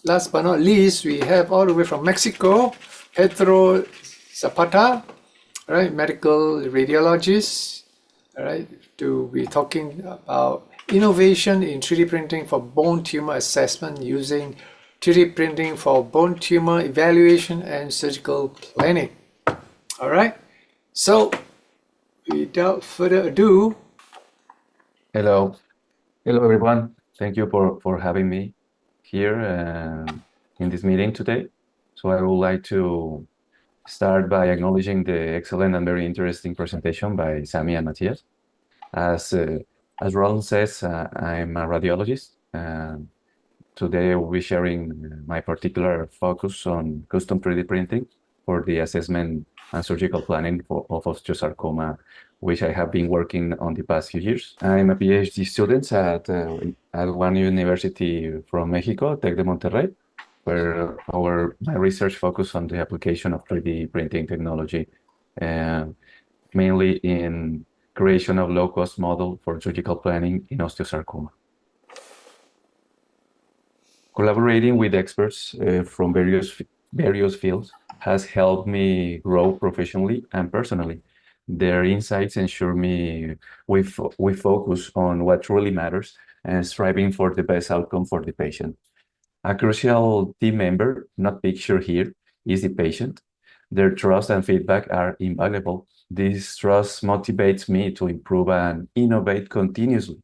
last but not least, we have all the way from Mexico, Pedro Zapata, right, medical radiologist, all right, to be talking about innovation in 3D printing for bone tumor assessment using 3D printing for bone tumor evaluation and surgical planning. All right, so without further ado, Hello. Hello, everyone. Thank you for having me here in this meeting today. So I would like to start by acknowledging the excellent and very interesting presentation by Sami and Matthias. As Roland says, I'm a radiologist. Today I will be sharing my particular focus on custom 3D printing for the assessment and surgical planning of osteosarcoma, which I have been working on the past few years. I'm a PhD student at one university from Mexico, Tec de Monterrey, where my research focus on the application of 3D printing technology, mainly in creation of low-cost model for surgical planning in osteosarcoma. Collaborating with experts from various fields has helped me grow professionally and personally. Their insights ensure me we focus on what truly matters and striving for the best outcome for the patient. A crucial team member, not pictured here, is the patient. Their trust and feedback are invaluable. This trust motivates me to improve and innovate continuously.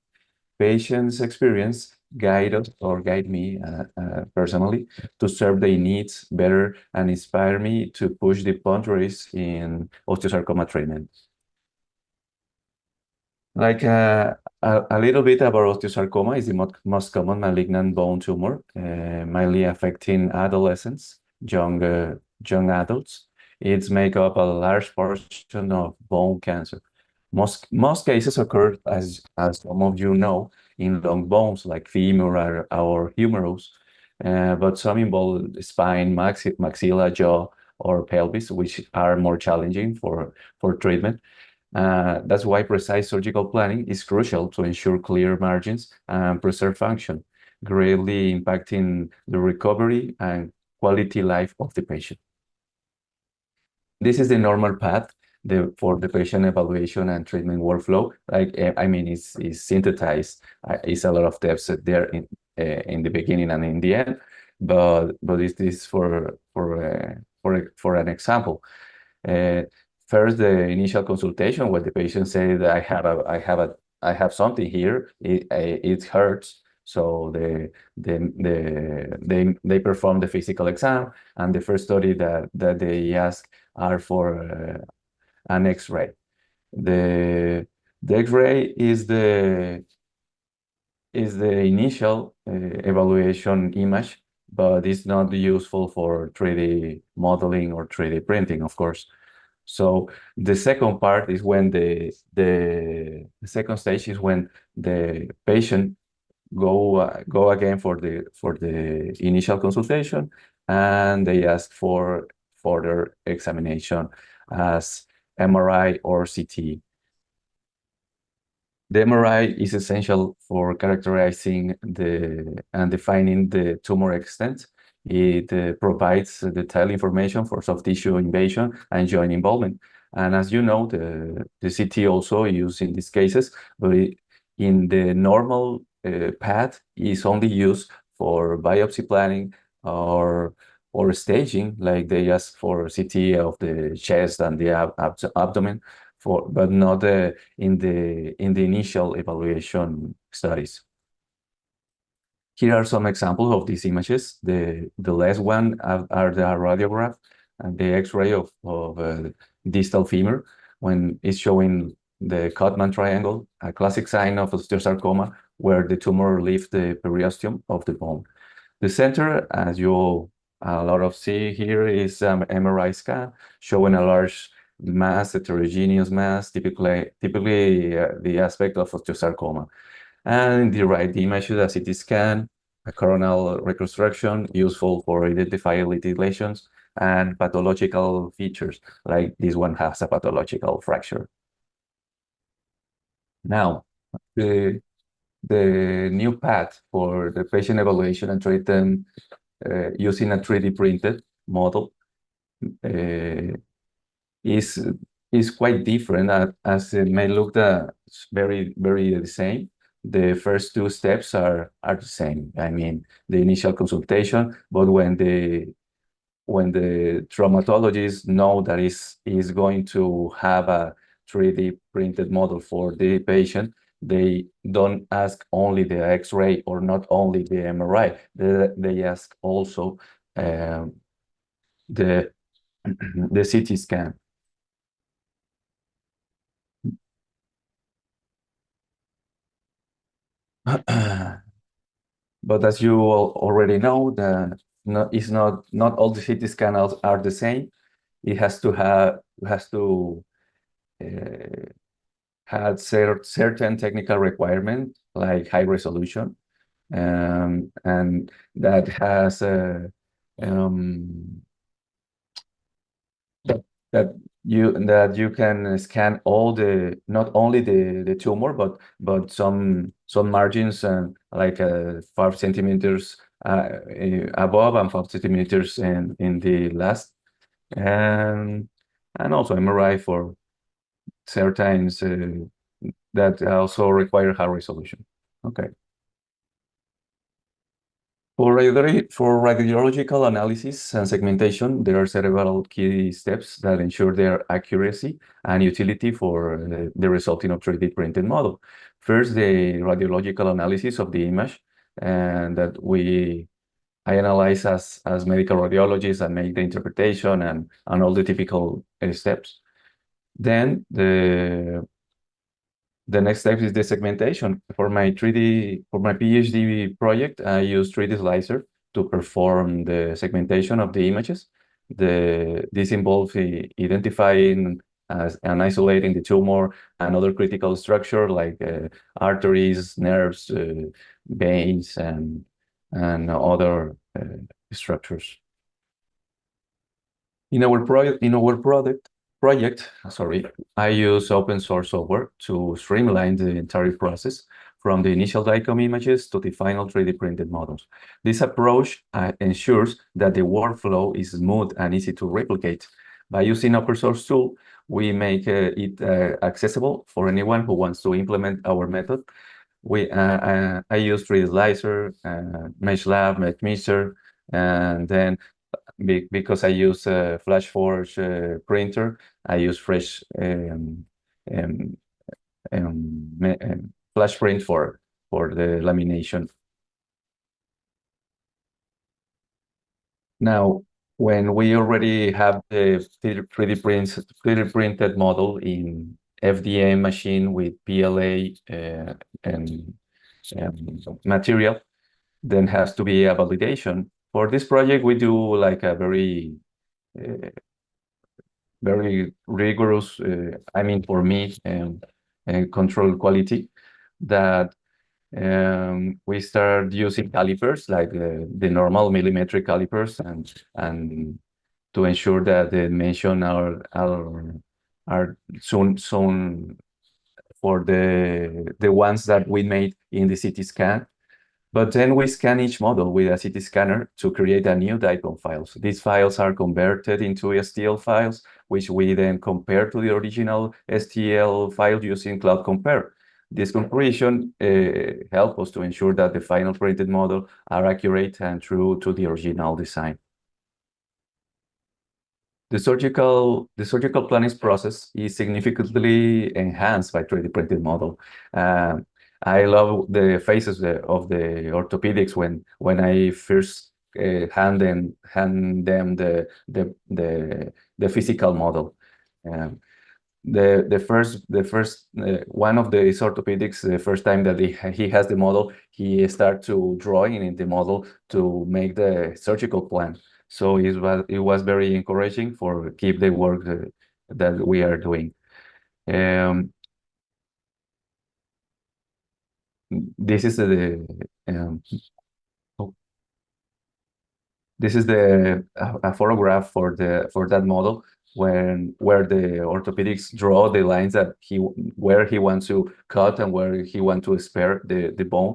Patients' experience guide me personally to serve their needs better and inspire me to push the boundaries in osteosarcoma treatment. Like a little bit about osteosarcoma is the most common malignant bone tumor, mainly affecting adolescents, young adults. It's make up a large portion of bone cancer. Most cases occur, as some of you know, in long bones like femur or humerus, but some involve spine, maxilla, jaw, or pelvis, which are more challenging for treatment. That's why precise surgical planning is crucial to ensure clear margins and preserve function, greatly impacting the recovery and quality life of the patient. This is the normal path for the patient evaluation and treatment workflow. Like, I mean, it's synthesized. It's a lot of steps there in the beginning and in the end, but this is for an example. First, the initial consultation where the patient said, I have something here. It hurts. So they perform the physical exam, and the first study that they ask are for an X-ray. The X-ray is the initial evaluation image, but it's not useful for 3D modeling or 3D printing, of course. So the second part is when the second stage is when the patient go again for the initial consultation, and they ask for further examination as MRI or CT. The MRI is essential for characterizing and defining the tumor extent. It provides detailed information for soft tissue invasion and joint involvement. And as you know, the CT also used in these cases, but in the normal path is only used for biopsy planning or staging, like they ask for CT of the chest and the abdomen, but not in the initial evaluation studies. Here are some examples of these images. The last one are the radiograph and the X-ray of distal femur when it's showing the Cutman triangle, a classic sign of osteosarcoma where the tumor leaves the periosteum of the bone. The center, as you a lot of see here, is MRI scan showing a large mass, heterogeneous mass, typically the aspect of osteosarcoma. And in the right image is a CT scan, a coronal reconstruction useful for identifying lesions and pathological features, like this one has a pathological fracture. Now, the new path for the patient evaluation and treatment using a 3D printed model is quite different, as it may look very the same. The first two steps are the same. I mean, the initial consultation, but when the traumatologists know that is going to have a 3D printed model for the patient, they don't ask only the X-ray or not only the MRI. They ask also the the CT scan. But as you already know, not all the CT scans are the same. It has to have certain technical requirement like high resolution, and that has um, that you can scan not only the tumor, but some margins, and like 5 centimeters above and 5 centimeters in the last, and also MRI for certain that also require high resolution. Okay. For radiological analysis and segmentation, there are several key steps that ensure their accuracy and utility for the resulting of 3D printed model. First, the radiological analysis of the image, and that I analyze as medical radiologist and make the interpretation and all the typical steps. Then the next step is the segmentation. For my PhD project, I use 3D slicer to perform the segmentation of the images. This involves identifying and isolating the tumor and other critical structure like arteries, nerves, veins, and other structures. In our project, sorry, I use open source software to streamline the entire process from the initial DICOM images to the final 3D printed models. This approach ensures that the workflow is smooth and easy to replicate. By using open source tool, we make it accessible for anyone who wants to implement our method. I use 3D Slicer, MeshLab, MeshMixer, and then because I use a FlashForge printer, I use Flash Print for the lamination. Now, when we already have the 3D printed model in FDM machine with PLA and material, then has to be a validation. For this project, we do like a very rigorous, I mean, for me, control quality, that we start using calipers, like the normal millimetric calipers, and to ensure that the dimension are soon for the ones that we made in the CT scan. But then we scan each model with a CT scanner to create a new DICOM files. These files are converted into STL files, which we then compare to the original STL file using Cloud Compare. This comparison helps us to ensure that the final printed model are accurate and true to the original design. The surgical planning process is significantly enhanced by 3D printed model. I love the phases of the orthopedics when I first hand them the physical model. The first one of the orthopedics, the first time that he has the model, he starts to drawing in the model to make the surgical plan. So it was very encouraging for keep the work that we are doing. This is a photograph for that model where the orthopedics draw the lines that where he wants to cut and where he wants to spare the bone.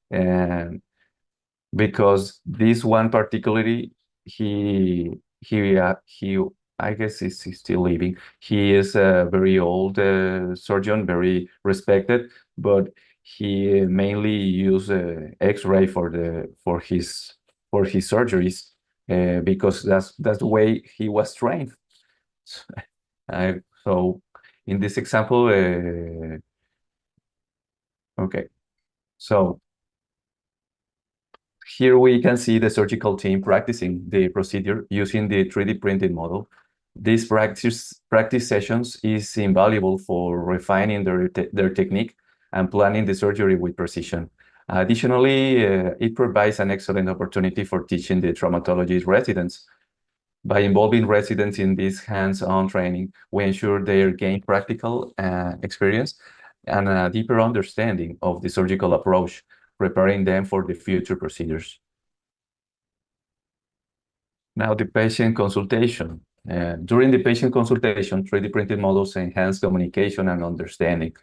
And because this one particularly, he I guess he's still living. He is a very old surgeon, very respected, but he mainly used X-ray for his surgeries because that's the way he was trained. So in this example, okay, so here we can see the surgical team practicing the procedure using the 3D printed model. These practice sessions is invaluable for refining their technique and planning the surgery with precision. Additionally, it provides an excellent opportunity for teaching the traumatology residents. By involving residents in this hands-on training, we ensure they gain practical experience and a deeper understanding of the surgical approach, preparing them for the future procedures. Now, the patient consultation. During the patient consultation, 3D printed models enhance communication and understanding.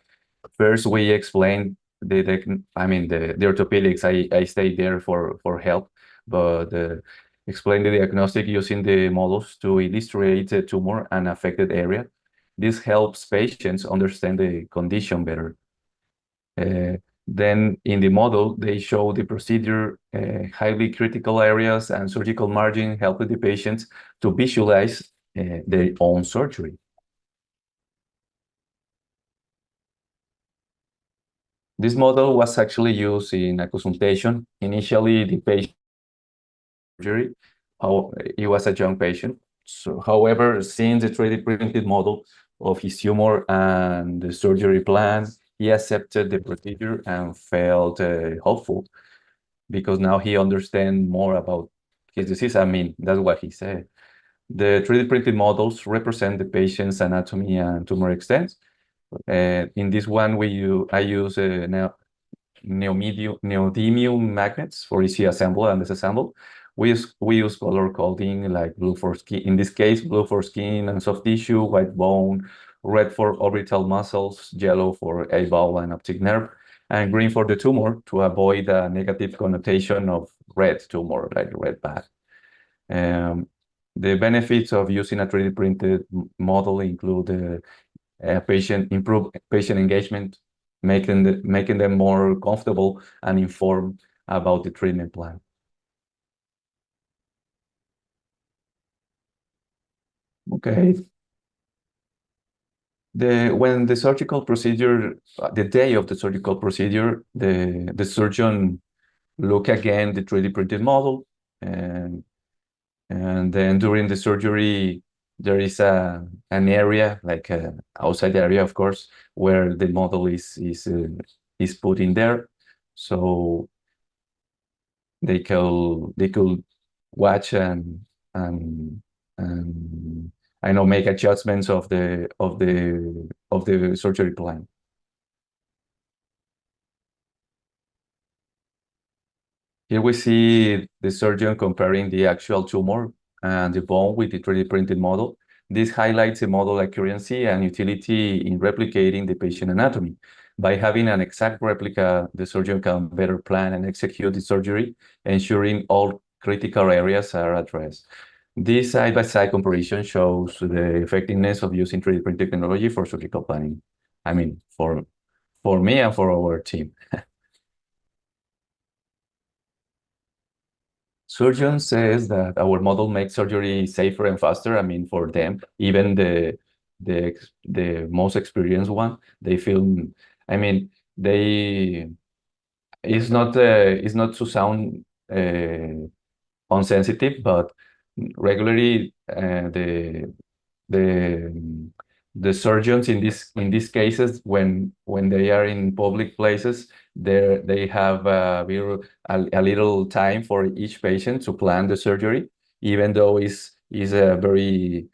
First, we explain the orthopedics. I stay there for help, but explain the diagnostic using the models to illustrate the tumor and affected area. This helps patients understand the condition better. Then in the model, they show the procedure, highly critical areas and surgical margin, helping the patients to visualize their own surgery. This model was actually used in a consultation. Initially, the patient surgery, he was a young patient. So, however, seeing the 3D printed model of his tumor and the surgery plan, he accepted the procedure and felt hopeful because now he understands more about his disease. I mean, that's what he said. The 3D printed models represent the patient's anatomy and tumor extent. In this one, I use neodymium magnets for easy assemble and disassemble. We use color coding like blue for skin, in this case, blue for skin and soft tissue, white bone, red for orbital muscles, yellow for eyeball and optic nerve, and green for the tumor to avoid a negative connotation of red tumor, like red bag. The benefits of using a 3D printed model include improve patient engagement, making them more comfortable and informed about the treatment plan. Okay. When the surgical procedure, the day of the surgical procedure, the surgeon look again the 3D printed model, and then during the surgery there is an area like a outside area, of course, where the model is put in there, so they could watch and I know make adjustments of the surgery plan. Here we see the surgeon comparing the actual tumor and the bone with the 3D printed model. This highlights the model accuracy and utility in replicating the patient anatomy. By having an exact replica, the surgeon can better plan and execute the surgery, ensuring all critical areas are addressed. This side-by-side comparison shows the effectiveness of using 3D printed technology for surgical planning. I mean, for me and for our team. Surgeon says that our model makes surgery safer and faster. I mean, for them, even the most experienced one, they feel. I mean, it's not to sound unsensitive, but regularly the the surgeons in these cases, when they are in public places, they have a little time for each patient to plan the surgery, even though is a very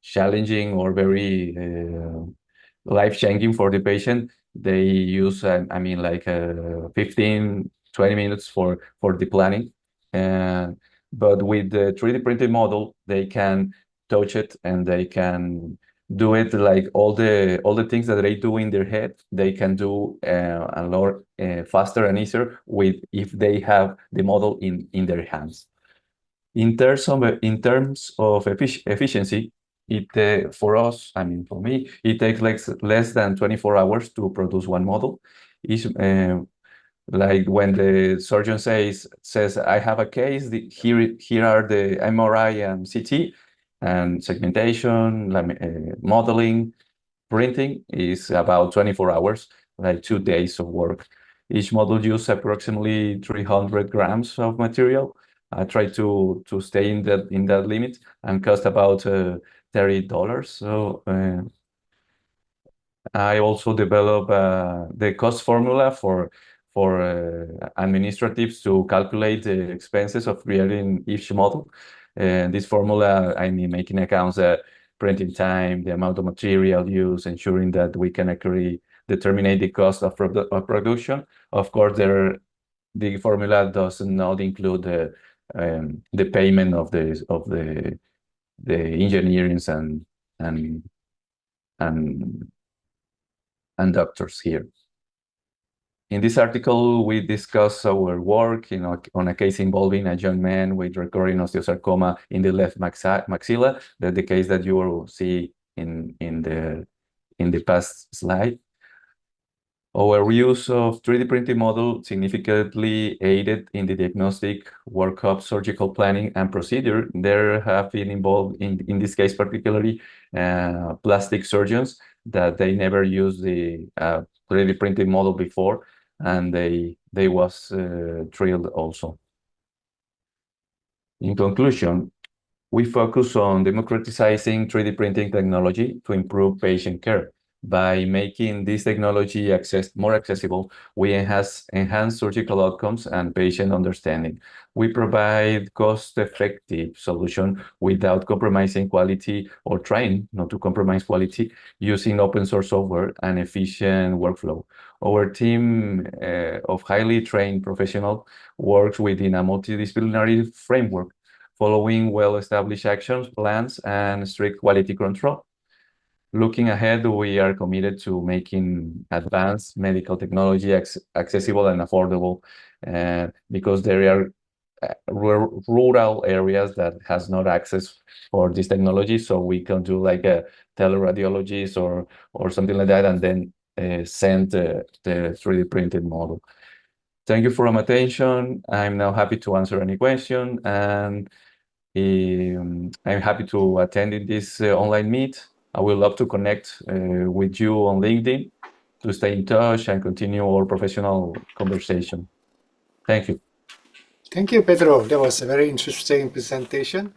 challenging or very life-changing for the patient. They use I mean, like 15-20 minutes for the planning, but with the 3D printed model they can touch it and they can do it like all the things that they do in their head, they can do a lot faster and easier if they have the model in their hands. In terms of efficiency, it for us, I mean for me, it takes less than 24 hours to produce one model. Like when the surgeon says I have a case, here are the MRI and CT, and segmentation, modeling, printing is about 24 hours, like 2 days of work. Each model uses approximately 300 grams of material. I try to stay in that limit, and cost about $30. So I also develop the cost formula for administratives to calculate the expenses of creating each model. And this formula, I mean, making accounts printing time, the amount of material used, ensuring that we can accurately determine the cost of production. Of course, the formula does not include the payment of the engineers and doctors here. In this article, we discuss our work on a case involving a young man with recurring osteosarcoma in the left maxilla, the case that you will see in the past slide. Our use of 3D printing model significantly aided in the diagnostic, workup, surgical planning, and procedure. There have been involved, in this case particularly, plastic surgeons that they never used the 3D printing model before, and they was thrilled also. In conclusion, we focus on democratizing 3D printing technology to improve patient care. By making this technology more accessible, we enhance surgical outcomes and patient understanding. We provide cost-effective solution without compromising quality, or trying not to compromise quality, using open source software and efficient workflow. Our team of highly trained professionals works within a multidisciplinary framework, following well-established action plans and strict quality control. Looking ahead, we are committed to making advanced medical technology accessible and affordable, because there are rural areas that has not access for this technology, so we can do like a teleradiologist or something like that, and then send the 3D printed model. Thank you for your attention. I'm now happy to answer any question, and I'm happy to attend in this online meet. I would love to connect with you on LinkedIn to stay in touch and continue our professional conversation. Thank you. Thank you, Pedro. That was a very interesting presentation.